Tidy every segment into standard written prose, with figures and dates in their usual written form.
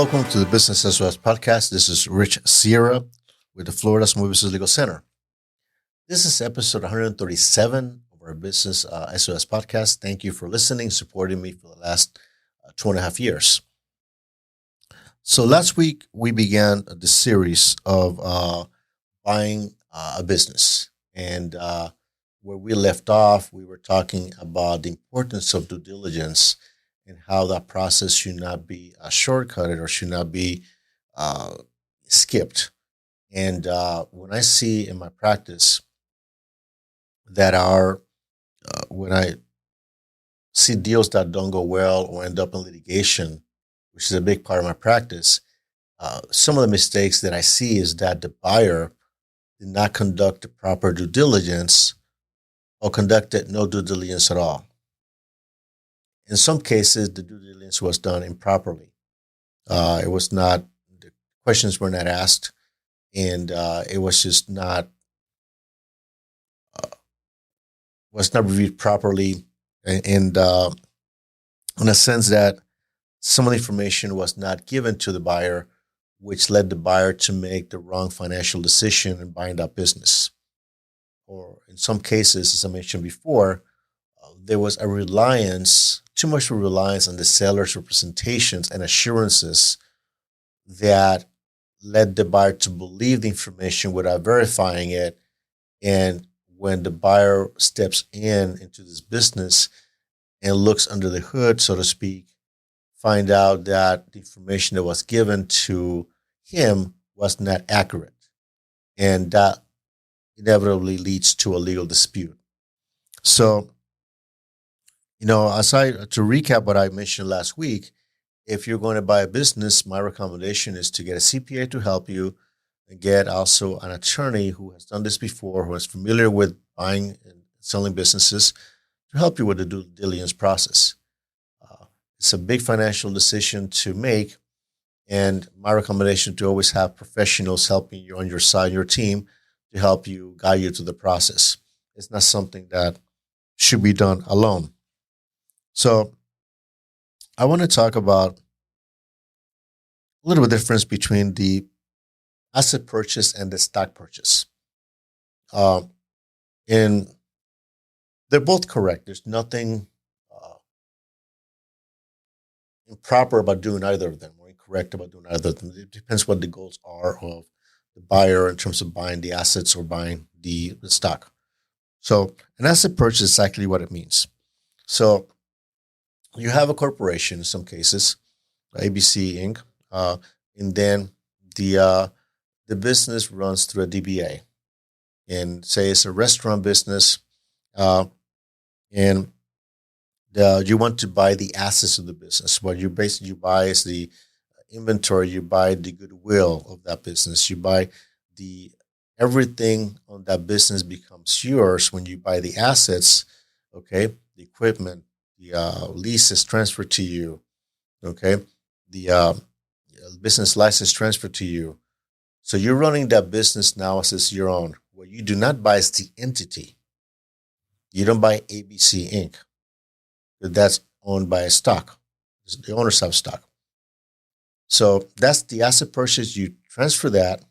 Welcome to the Business SOS podcast. This is Rich Sierra with the Florida Small Business Legal Center. This is episode 137 of our Business SOS podcast. Thank you for listening, supporting me for the last 2.5 years. So last week, we began the series of buying a business. And where we left off, we were talking about the importance of due diligence and how that process should not be shortcutted or should not be skipped. And when I see in my practice that when I see deals that don't go well or end up in litigation, which is a big part of my practice, some of the mistakes that I see is that the buyer did not conduct the proper due diligence or conducted no due diligence at all. In some cases, the due diligence was done improperly. The questions were not asked, and it was just was not reviewed properly, and in a sense that some of the information was not given to the buyer, which led the buyer to make the wrong financial decision in buying that business. Or in some cases, as I mentioned before, there was too much reliance on the seller's representations and assurances that led the buyer to believe the information without verifying it. And when the buyer steps into this business and looks under the hood, so to speak, find out that the information that was given to him was not accurate. And that inevitably leads to a legal dispute. So, to recap what I mentioned last week, if you're going to buy a business, my recommendation is to get a CPA to help you and get also an attorney who has done this before, who is familiar with buying and selling businesses to help you with the due diligence process. It's a big financial decision to make, and my recommendation to always have professionals helping you on your side, your team, to help you, guide you through the process. It's not something that should be done alone. So I want to talk about a little bit difference between the asset purchase and the stock purchase. And they're both correct. There's nothing improper about doing either of them or incorrect about doing either of them. It depends what the goals are of the buyer in terms of buying the assets or buying the stock. So an asset purchase is exactly what it means. So you have a corporation in some cases, ABC Inc., and then the business runs through a DBA. And say it's a restaurant business, and you want to buy the assets of the business. What you buy is the inventory, you buy the goodwill of that business, you buy everything on that business becomes yours when you buy the assets, okay? The equipment, the lease is transferred to you, okay? The business license transferred to you. So you're running that business now as it's your own. What you do not buy is the entity. You don't buy ABC Inc. That's owned by a stock. The owners have stock. So that's the asset purchase. You transfer that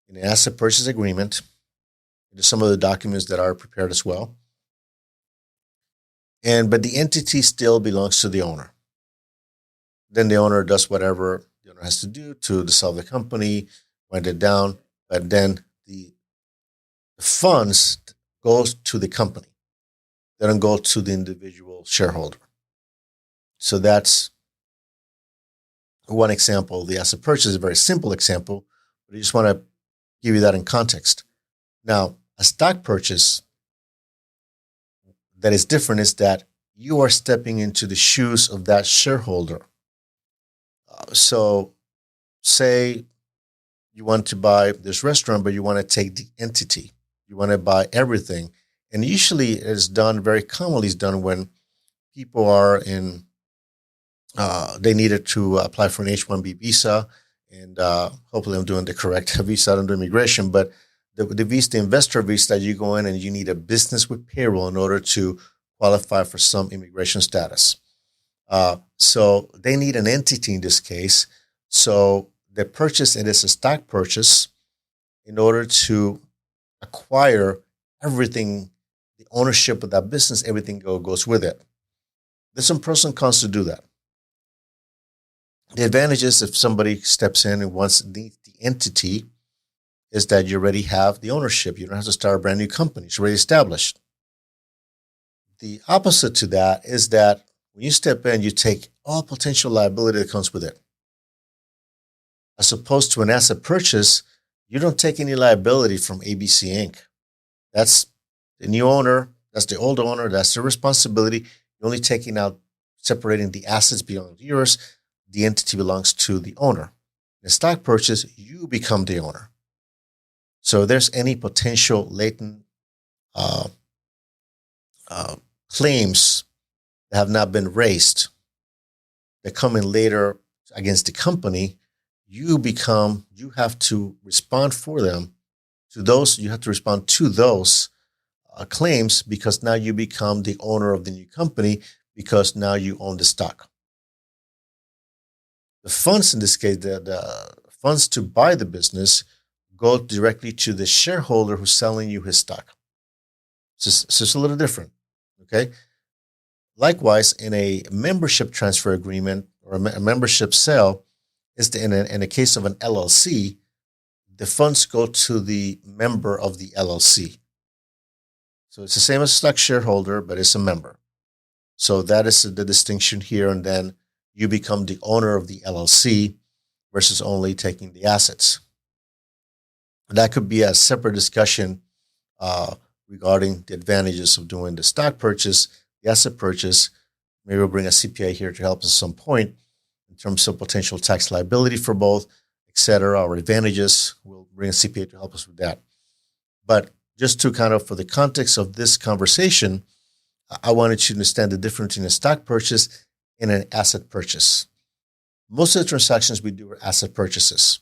in an asset purchase agreement. There's some of the documents that are prepared as well. But the entity still belongs to the owner. Then the owner does whatever the owner has to do to dissolve the company, wind it down, but then the funds goes to the company. They don't go to the individual shareholder. So that's one example. The asset purchase is a very simple example, but I just want to give you that in context. Now, a stock purchase that is different is that you are stepping into the shoes of that shareholder. So say you want to buy this restaurant, but you want to take the entity. You want to buy everything. And usually it's done, very commonly it's done when people are they needed to apply for an H-1B visa. And hopefully I'm doing the correct visa under immigration. But the visa, the investor visa, you go in and you need a business with payroll in order to qualify for some immigration status. So they need an entity in this case So the purchase, it is a stock purchase in order to acquire everything, the ownership of that business, everything goes with it. There's some pros and cons to do that. The advantage is if somebody steps in and wants the entity is that you already have the ownership. You don't have to start a brand new company. It's already established. The opposite to that is that when you step in, you take all potential liability that comes with it. As opposed to an asset purchase, you don't take any liability from ABC Inc. That's the new owner. That's the old owner. That's their responsibility. You're only taking out, separating the assets beyond yours. The entity belongs to the owner. In a stock purchase, you become the owner. So if there's any potential latent claims that have not been raised that come in later against the company, you have to respond for them to those. You have to respond to those claims because now you become the owner of the new company because now you own the stock. The funds in this case, the funds to buy the business go directly to the shareholder who's selling you his stock. It's just a little different, okay? Likewise, in a membership transfer agreement or a membership sale, in a case of an LLC, the funds go to the member of the LLC. So it's the same as a stock shareholder, but it's a member. So that is the distinction here. And then you become the owner of the LLC versus only taking the assets. That could be a separate discussion regarding the advantages of doing the stock purchase, the asset purchase. Maybe we'll bring a CPA here to help us at some point in terms of potential tax liability for both, et cetera, or advantages. We'll bring a CPA to help us with that. But just to kind of, for the context of this conversation, I wanted you to understand the difference between a stock purchase and an asset purchase. Most of the transactions we do are asset purchases.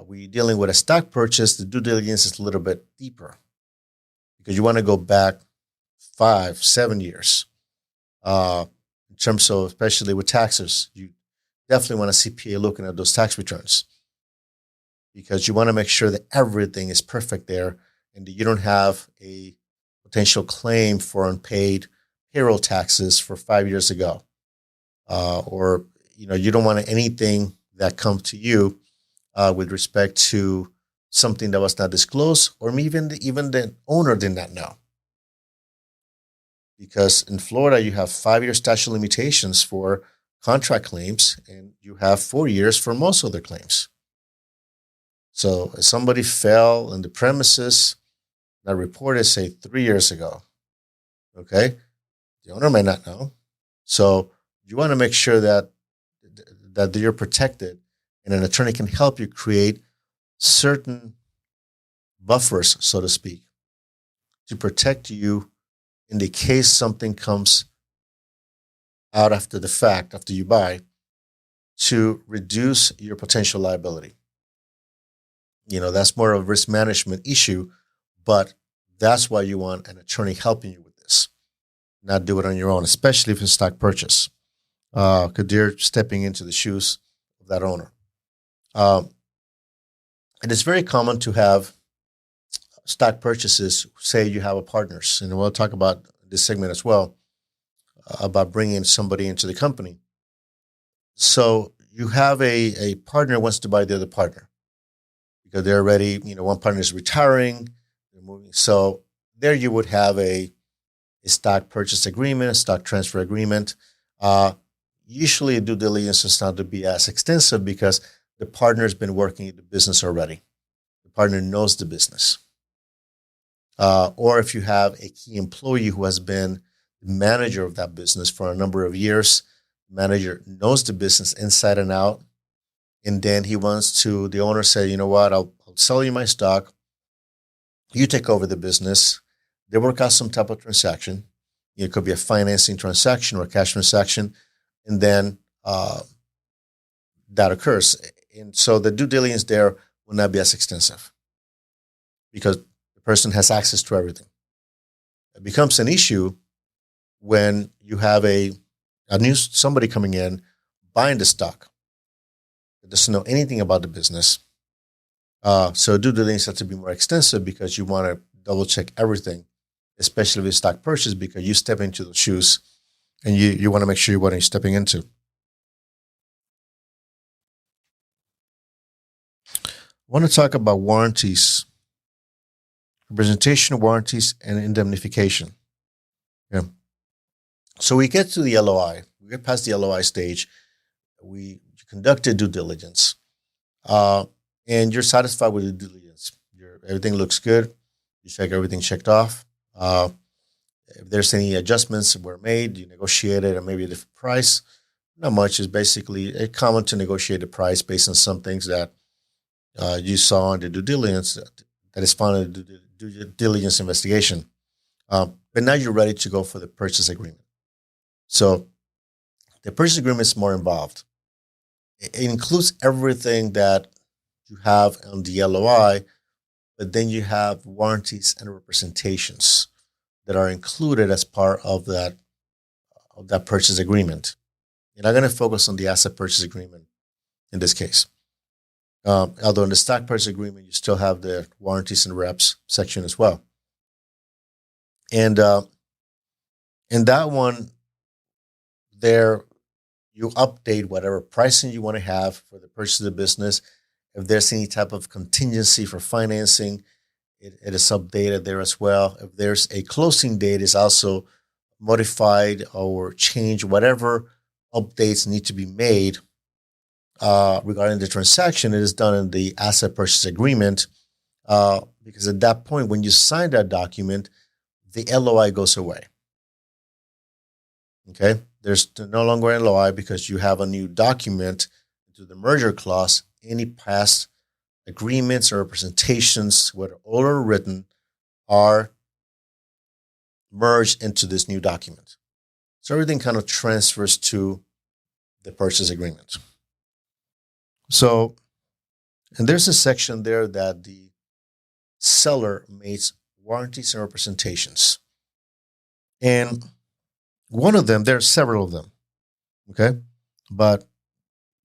We're dealing with a stock purchase. The due diligence is a little bit deeper because you want to go back 5-7 years. In terms of, especially with taxes, you definitely want a CPA looking at those tax returns because you want to make sure that everything is perfect there and that you don't have a potential claim for unpaid payroll taxes for 5 years ago. Or you don't want anything that comes to you with respect to something that was not disclosed, or even the owner did not know. Because in Florida, you have 5-year statute of limitations for contract claims, and you have 4 years for most other claims. So if somebody fell in the premises, that reported, say, 3 years ago, okay, the owner may not know. So you want to make sure that you're protected, and an attorney can help you create certain buffers, so to speak, to protect you in the case something comes out after the fact, after you buy, to reduce your potential liability. That's more of a risk management issue, but that's why you want an attorney helping you with this, not do it on your own, especially if it's a stock purchase, because they're stepping into the shoes of that owner. And it's very common to have stock purchases, say you have a partners, and we'll talk about this segment as well, about bringing somebody into the company. So you have a partner wants to buy the other partner because they're already, one partner is retiring, they're moving. So there you would have a stock purchase agreement, a stock transfer agreement. Usually due diligence is not to be as extensive because the partner's been working in the business already. The partner knows the business. Or if you have a key employee who has been the manager of that business for a number of years, the manager knows the business inside and out, and then he wants to, the owner say, you know what, I'll sell you my stock. You take over the business. They work out some type of transaction. It could be a financing transaction or a cash transaction, and then that occurs. And so the due diligence there will not be as extensive because the person has access to everything. It becomes an issue when you have a new somebody coming in buying the stock. that doesn't know anything about the business. So due diligence has to be more extensive because you want to double check everything, especially with stock purchase, because you step into those shoes and you want to make sure what you're stepping into. I want to talk about warranties, representation, warranties, and indemnification. Yeah. So we get to the LOI. We get past the LOI stage. We conducted due diligence. And you're satisfied with the due diligence. Everything looks good. You check everything checked off. If there's any adjustments were made, you negotiate it at maybe a different price. Not much. It's basically common to negotiate the price based on some things that you saw in the due diligence that is found in the due diligence investigation. But now you're ready to go for the purchase agreement. So the purchase agreement is more involved. It includes everything that you have on the LOI, but then you have warranties and representations that are included as part of that purchase agreement. You're not going to focus on the asset purchase agreement in this case. Although in the stock purchase agreement, you still have the warranties and reps section as well. And in that one, there you update whatever pricing you want to have for the purchase of the business. If there's any type of contingency for financing, it is updated there as well. If there's a closing date, it's also modified or changed. Whatever updates need to be made regarding the transaction, it is done in the asset purchase agreement because at that point, when you sign that document, the LOI goes away. Okay? There's no longer an LOI because you have a new document to the merger clause. Any past agreements or representations, whether oral or written, are merged into this new document. So everything kind of transfers to the purchase agreement. So, and there's a section there that the seller makes warranties and representations. And one of them, there are several of them, okay? But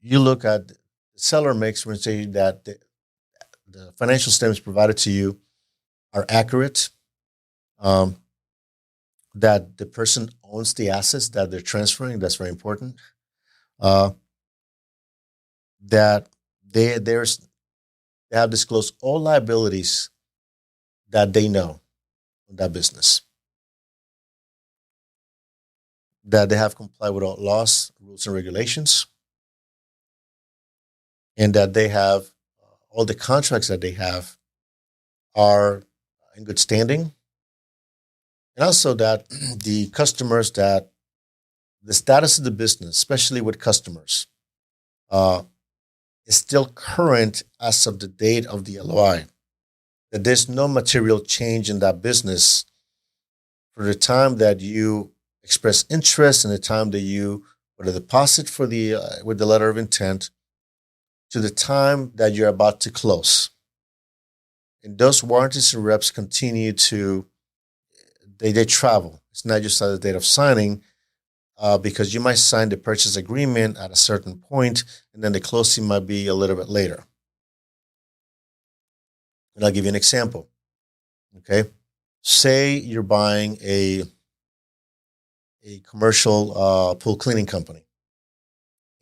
you look at the seller makes representation that the financial statements provided to you are accurate, that the person owns the assets that they're transferring. That's very important. That they have disclosed all liabilities that they know in that business. That they have complied with all laws, rules, and regulations. And that they have all the contracts that they have are in good standing. And also that the customers, that the status of the business, especially with customers, is still current as of the date of the LOI. That there's no material change in that business for the time that you express interest and the time that you put a deposit for with the letter of intent to the time that you're about to close. And those warranties and reps continue to, they travel. It's not just at the date of signing, because you might sign the purchase agreement at a certain point, and then the closing might be a little bit later. And I'll give you an example. Okay. Say you're buying a commercial pool cleaning company,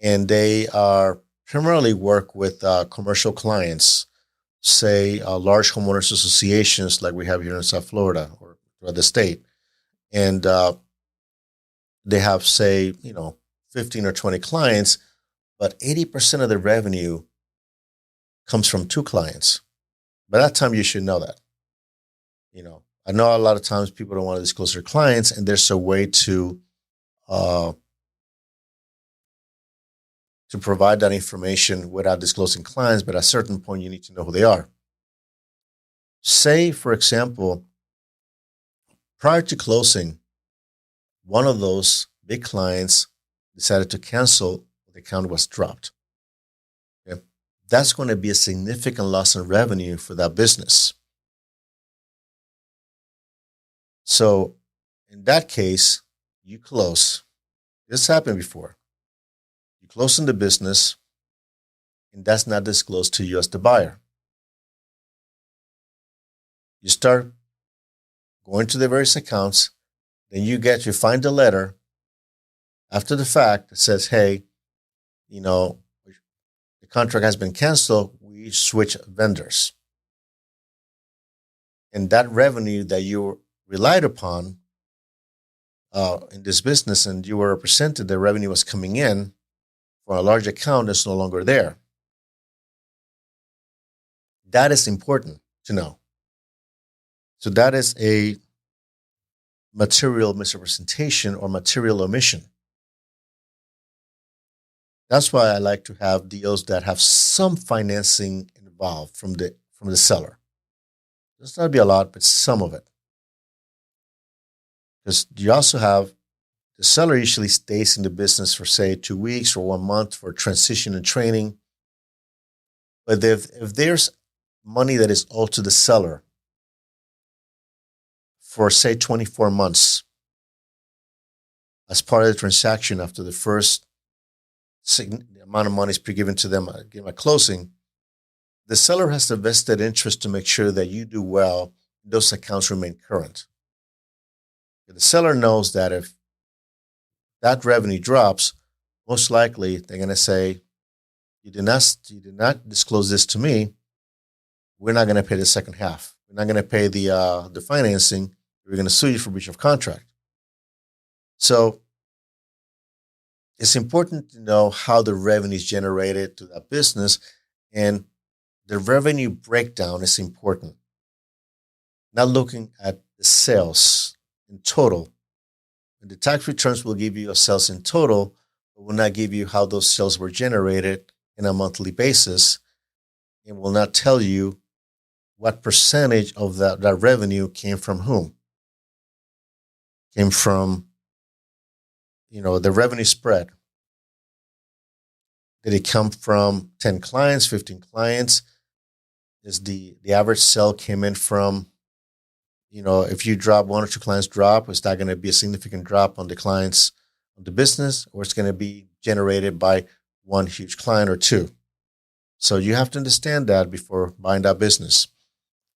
and they are primarily work with commercial clients, say large homeowners associations like we have here in South Florida or the state. And they have, say, 15 or 20 clients, but 80% of the revenue comes from 2 clients. By that time, you should know that. I know a lot of times people don't want to disclose their clients, and there's a way to provide that information without disclosing clients, but at a certain point, you need to know who they are. Say, for example, prior to closing, one of those big clients decided to cancel, the account was dropped. Okay? That's going to be a significant loss in revenue for that business. So in that case, you close. This happened before. You close in the business, and that's not disclosed to you as the buyer. You start going to the various accounts, then you find the letter after the fact that says, hey, the contract has been canceled, we switch vendors. And that revenue that you relied upon in this business, and you were represented, the revenue was coming in for a large account that's no longer there. That is important to know. So that is a material misrepresentation or material omission. That's why I like to have deals that have some financing involved from the seller. It does not be a lot, but some of it. Because you also have the seller usually stays in the business for, say, 2 weeks or 1 month for transition and training. But if there's money that is owed to the seller for, say, 24 months as part of the transaction after the first amount of money is pre-given to them at closing, the seller has the vested interest to make sure that you do well, those accounts remain current. The seller knows that if that revenue drops, most likely they're going to say, you did not disclose this to me. We're not going to pay the second half. We're not going to pay the financing. We're going to sue you for breach of contract. So it's important to know how the revenue is generated to that business, and the revenue breakdown is important. Not looking at the sales in total. And the tax returns will give you a sales in total, but will not give you how those sales were generated on a monthly basis, and will not tell you what percentage of that revenue came from whom. Came from, the revenue spread. Did it come from 10 clients, 15 clients? Is the average sale came in from, if you drop 1 or 2 clients drop, is that going to be a significant drop on the clients of the business, or it's going to be generated by 1 huge client or 2? So you have to understand that before buying that business.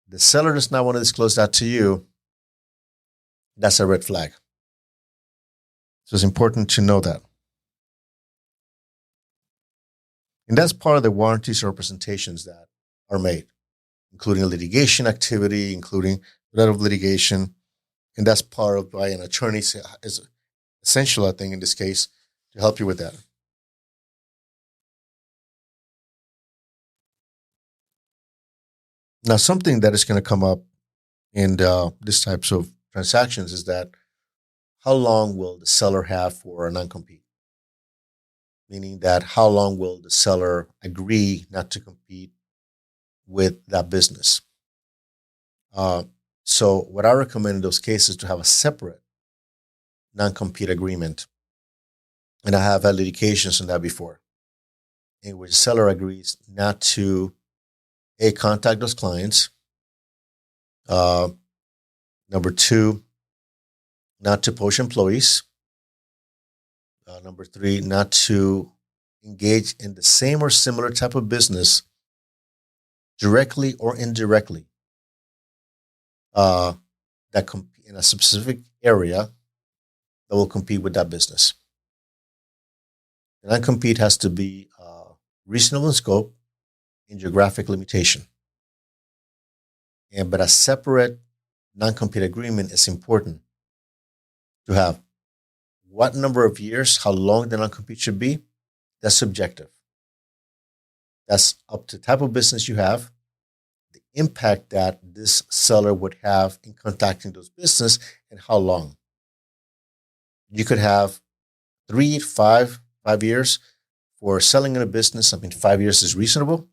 The seller does not want to disclose that to you. That's a red flag. So it's important to know that. And that's part of the warranties and representations that are made, including litigation activity, including threat of litigation. And that's part of why an attorney is essential, I think, in this case, to help you with that. Now, something that is going to come up in these types of transactions is that how long will the seller have for a non-compete? Meaning that how long will the seller agree not to compete with that business? So what I recommend in those cases is to have a separate non-compete agreement. And I have had litigations on that before, in which the seller agrees not to contact those clients. Number 2, not to poach employees. Number 3, not to engage in the same or similar type of business directly or indirectly that compete in a specific area that will compete with that business. The non-compete has to be reasonable in scope and geographic limitation. But a separate non-compete agreement is important to have. What number of years, how long the non-compete should be, that's subjective. That's up to the type of business you have, the impact that this seller would have in contacting those business, and how long. You could have 3, 5 years for selling in a business. 5 years is reasonable.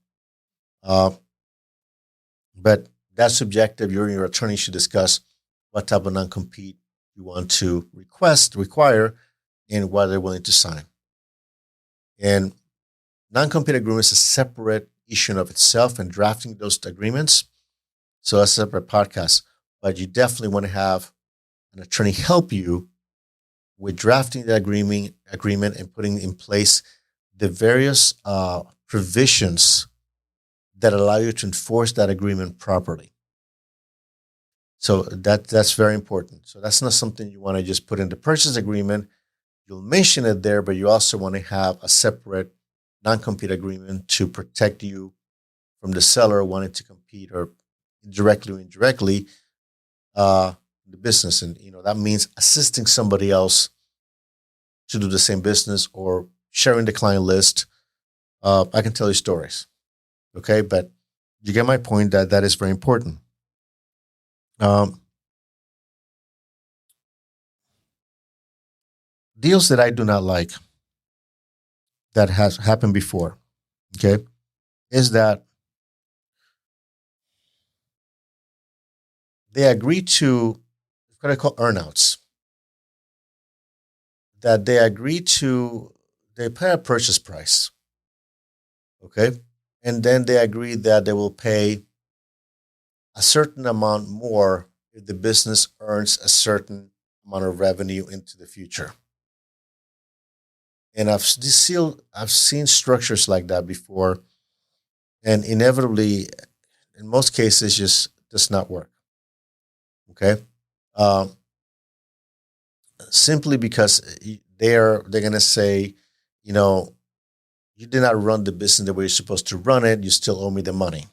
But that's subjective. You and your attorney should discuss what type of non-compete you want to require, and what they're willing to sign. And non-compete agreement is a separate issue of itself, and drafting those agreements. So that's a separate podcast. But you definitely want to have an attorney help you with drafting the agreement and putting in place the various provisions that allow you to enforce that agreement properly. So that's very important. So that's not something you want to just put in the purchase agreement. You'll mention it there, but you also want to have a separate non-compete agreement to protect you from the seller wanting to compete or directly or indirectly the business. And that means assisting somebody else to do the same business or sharing the client list. I can tell you stories. Okay, but you get my point that is very important. Deals that I do not like that has happened before, okay, is that they agree to what I call earnouts. That they pay a purchase price, okay, and then they agree that they will pay a certain amount more if the business earns a certain amount of revenue into the future. And I've seen structures like that before, and inevitably, in most cases, just does not work. Okay, simply because they're going to say, you did not run the business the way you're supposed to run it. You still owe me the money.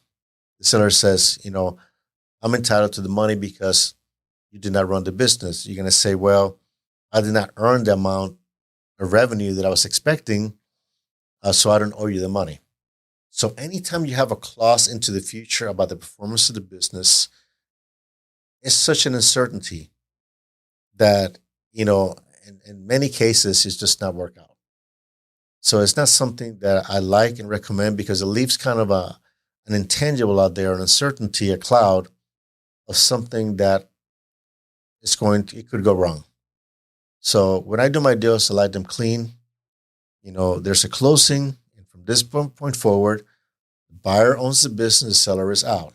The seller says, I'm entitled to the money because you did not run the business. You're going to say, well, I did not earn the amount of revenue that I was expecting, so I don't owe you the money. So anytime you have a clause into the future about the performance of the business, it's such an uncertainty that, in many cases, it's just not work out. So it's not something that I like and recommend because it leaves kind of an intangible out there, an uncertainty, a cloud of something that it could go wrong. So when I do my deals, I like them clean. There's a closing, and from this point forward, the buyer owns the business, the seller is out.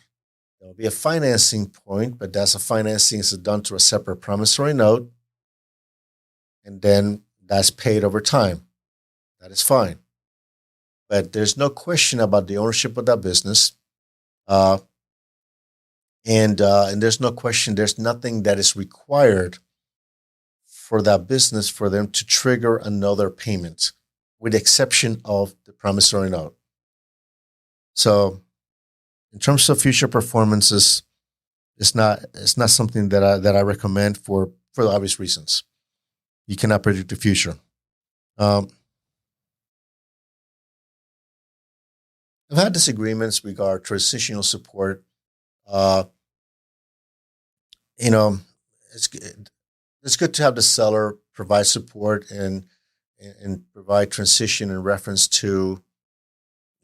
There will be a financing point, but that's financing is done through a separate promissory note, and then that's paid over time. That is fine. But there's no question about the ownership of that business. And there's no question, there's nothing that is required for that business for them to trigger another payment, with the exception of the promissory note. So in terms of future performances, it's not something that I recommend for the obvious reasons. You cannot predict the future. I've had disagreements regarding transitional support. It's good to have the seller provide support and provide transition in reference to,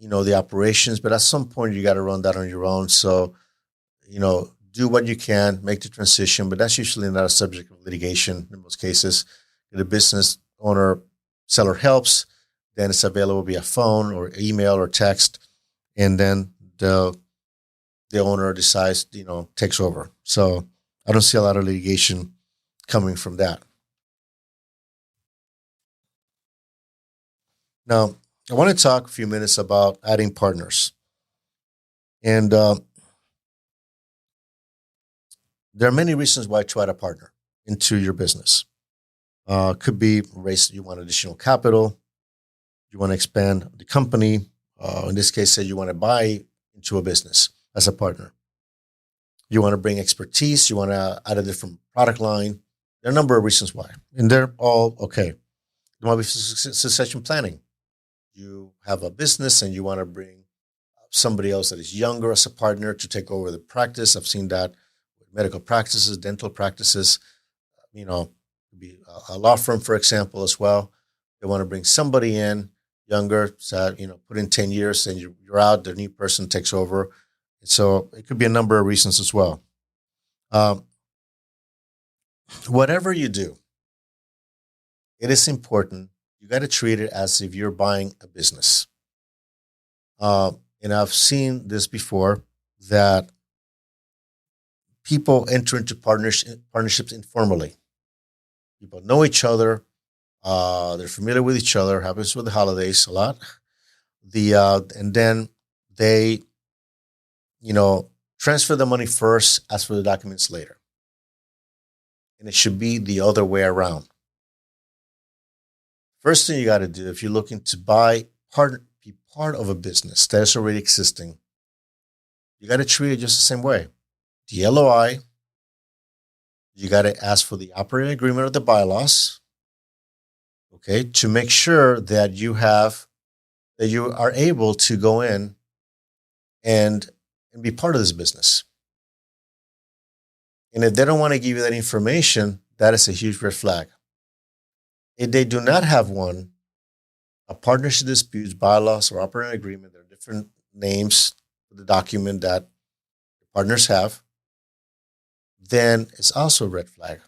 the operations. But at some point, you got to run that on your own. So, do what you can, make the transition. But that's usually not a subject of litigation in most cases. If the business owner seller helps, then it's available via phone or email or text. And then the owner decides, takes over. So I don't see a lot of litigation coming from that. Now, I want to talk a few minutes about adding partners. And there are many reasons why to add a partner into your business. Could be you want additional capital, you want to expand the company. In this case, say you want to buy into a business as a partner. You want to bring expertise. You want to add a different product line. There are a number of reasons why, and they're all okay. There might be succession planning. You have a business and you want to bring somebody else that is younger as a partner to take over the practice. I've seen that with medical practices, dental practices, could be a law firm, for example, as well. They want to bring somebody in younger, so, put in 10 years and you're out, the new person takes over. So it could be a number of reasons as well. Whatever you do, it is important. You got to treat it as if you're buying a business. And I've seen this before, that people enter into partnerships informally. People know each other. They're familiar with each other. Happens with the holidays a lot. And then they, transfer the money first, ask for the documents later. And it should be the other way around. First thing you got to do if you're looking to be part of a business that is already existing, you got to treat it just the same way. The LOI, you got to ask for the operating agreement of the bylaws, okay, to make sure that you are able to go in and be part of this business. And if they don't want to give you that information, that is a huge red flag. If they do not have one, a partnership disputes, bylaws, or operating agreement, there are different names for the document that the partners have, then it's also a red flag.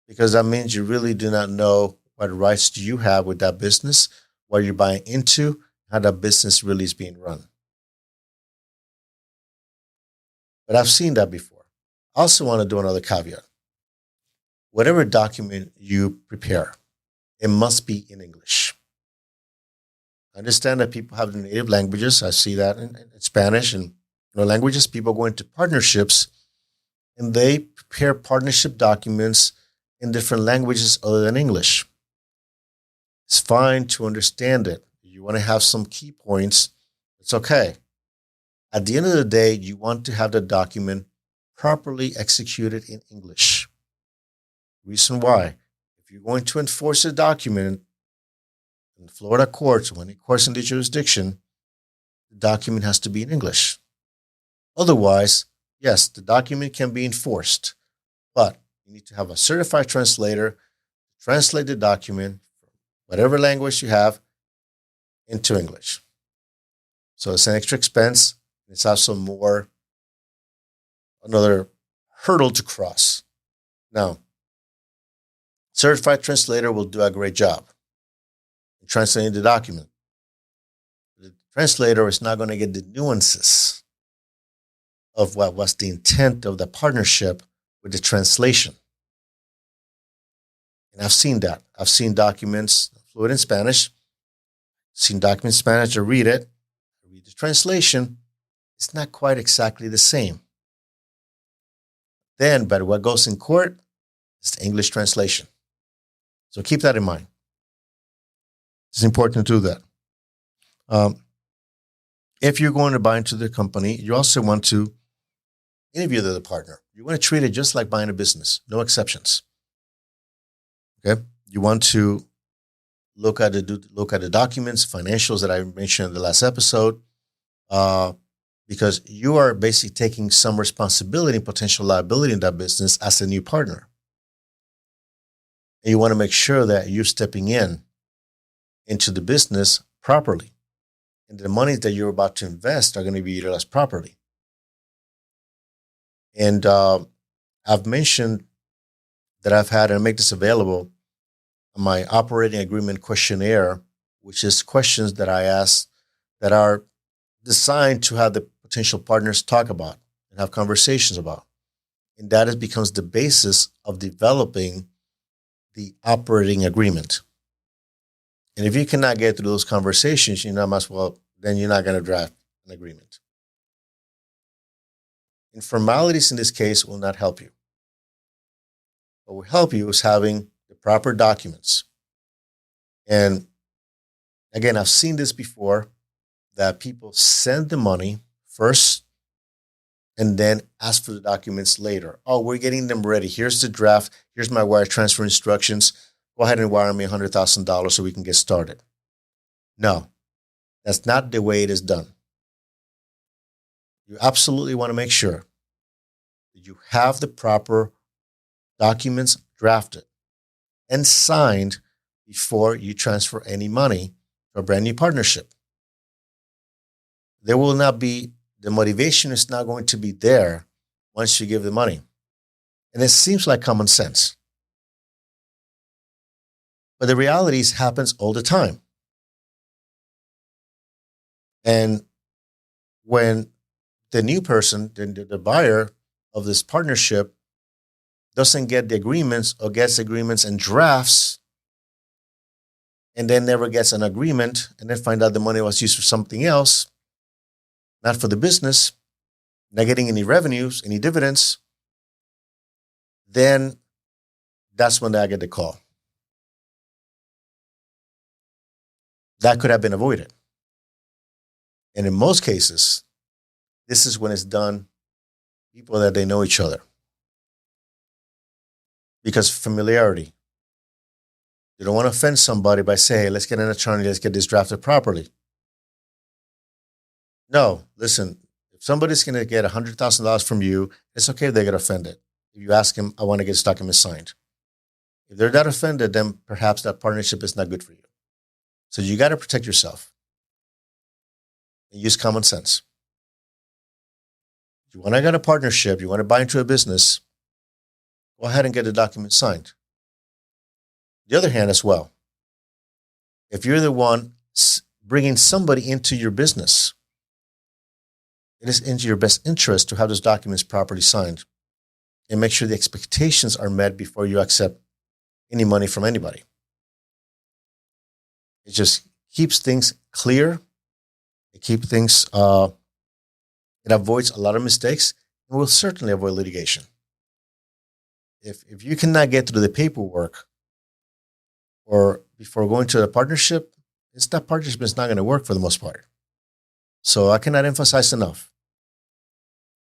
Because that means you really do not know what rights do you have with that business, what you're buying into, how that business really is being run. But I've seen that before. I also want to do another caveat. Whatever document you prepare, it must be in English. I understand that people have their native languages. I see that in Spanish and languages. People go into partnerships and they prepare partnership documents in different languages other than English. It's fine to understand it. You want to have some key points, it's okay. At the end of the day, you want to have the document properly executed in English. Reason why, if you're going to enforce a document in the Florida courts or any courts in the jurisdiction, the document has to be in English. Otherwise, yes, the document can be enforced, but you need to have a certified translator to translate the document from whatever language you have into English. So it's an extra expense. It's also another hurdle to cross. Now, certified translator will do a great job in translating the document. The translator is not going to get the nuances of what was the intent of the partnership with the translation. And I've seen that. I've seen documents fluent in Spanish. I've seen documents in Spanish. I read it. I read the translation. It's not quite exactly the same. Then, but what goes in court is the English translation. So keep that in mind. It's important to do that. If you're going to buy into the company, you also want to interview the partner. You want to treat it just like buying a business, no exceptions. Okay, you want to look at the documents, financials that I mentioned in the last episode, because you are basically taking some responsibility and potential liability in that business as a new partner. And you want to make sure that you're stepping into the business properly, and the money that you're about to invest are going to be utilized properly. And I've mentioned that I've had, and I make this available, my operating agreement questionnaire, which is questions that I ask that are designed to have the potential partners talk about and have conversations about. And that becomes the basis of developing the operating agreement. And if you cannot get through those conversations, then you're not going to draft an agreement. Informalities in this case will not help you. What will help you is having the proper documents. And again, I've seen this before, that people send the money first and then ask for the documents later. Oh, we're getting them ready. Here's the draft. Here's my wire transfer instructions. Go ahead and wire me $100,000 so we can get started. No, that's not the way it is done. You absolutely want to make sure that you have the proper documents drafted and signed before you transfer any money to a brand new partnership. The motivation is not going to be there once you give the money. And it seems like common sense. But the reality is happens all the time. And when the new person, the buyer of this partnership, doesn't get the agreements or gets agreements and drafts and then never gets an agreement, and then find out the money was used for something else, not for the business, not getting any revenues, any dividends, then that's when I get the call. That could have been avoided. And in most cases, this is when it's done, people that they know each other. Because familiarity. You don't want to offend somebody by saying, hey, let's get an attorney, let's get this drafted properly. No, listen, if somebody's going to get $100,000 from you, it's okay if they get offended. If you ask them, I want to get this document signed. If they're that offended, then perhaps that partnership is not good for you. So you got to protect yourself and use common sense. If you want to get a partnership, you want to buy into a business, go ahead and get the document signed. The other hand as well, if you're the one bringing somebody into your business, it is into your best interest to have those documents properly signed and make sure the expectations are met before you accept any money from anybody. It just keeps things clear. It keeps things, it avoids a lot of mistakes and will certainly avoid litigation. If you cannot get through the paperwork or before going to a partnership, that partnership is not going to work for the most part. So I cannot emphasize enough.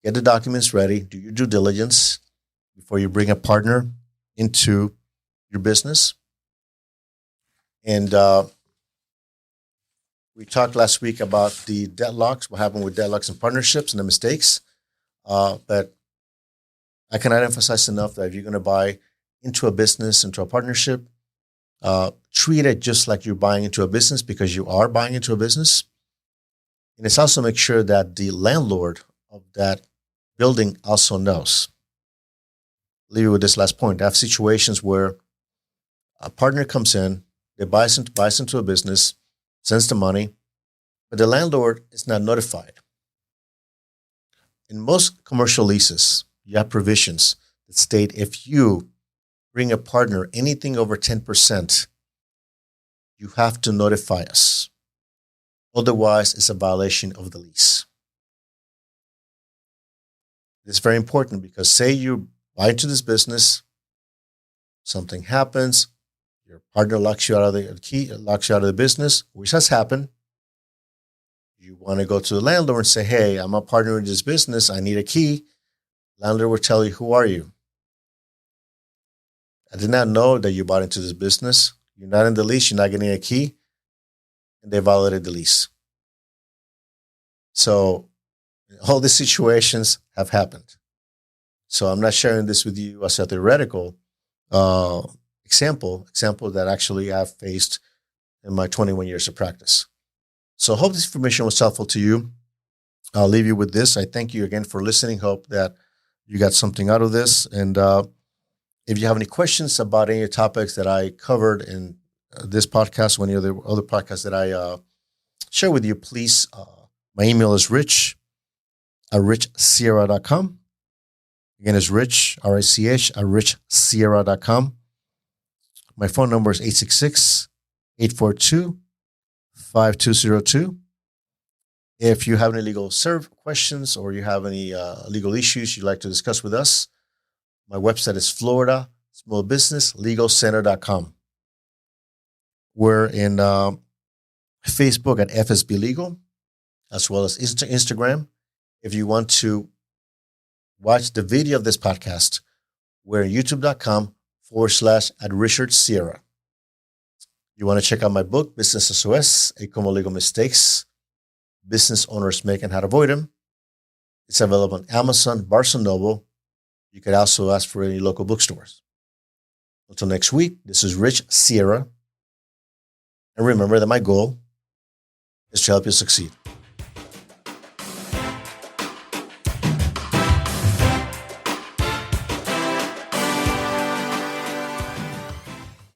Get the documents ready. Do your due diligence before you bring a partner into your business. And we talked last week about the deadlocks, what happened with deadlocks and partnerships and the mistakes. But I cannot emphasize enough that if you're going to buy into a business, into a partnership, treat it just like you're buying into a business because you are buying into a business. And it's also make sure that the landlord of that building also knows. Leave you with this last point. I have situations where a partner comes in, they buys into a business, sends the money, but the landlord is not notified. In most commercial leases, you have provisions that state if you bring a partner anything over 10%, you have to notify us. Otherwise, it's a violation of the lease. It's very important because say you buy into this business, something happens, your partner locks you out of the business, which has happened. You want to go to the landlord and say, hey, I'm a partner in this business. I need a key. Landlord will tell you, who are you? I did not know that you bought into this business. You're not in the lease. You're not getting a key. And they violated the lease. So all these situations have happened. So I'm not sharing this with you as a theoretical example that actually I've faced in my 21 years of practice. So I hope this information was helpful to you. I'll leave you with this. I thank you again for listening. Hope that you got something out of this. And if you have any questions about any topics that I covered in this podcast or any other podcasts that I share with you, please, my email is rich@richsierra.com. Again, it's rich, R-I-C-H, @richsierra.com. My phone number is 866-842-5202. If you have any legal questions or you have any legal issues you'd like to discuss with us, my website is floridasmallbusinesslegalcenter.com. We're in Facebook at FSB Legal, as well as Instagram. If you want to watch the video of this podcast, we're youtube.com/@RichardSierra. You want to check out my book, Business SOS, 8 Common Legal Mistakes Business Owners Make and How to Avoid Them. It's available on Amazon, Barnes & Noble. You could also ask for any local bookstores. Until next week, this is Rich Sierra. And remember that my goal is to help you succeed.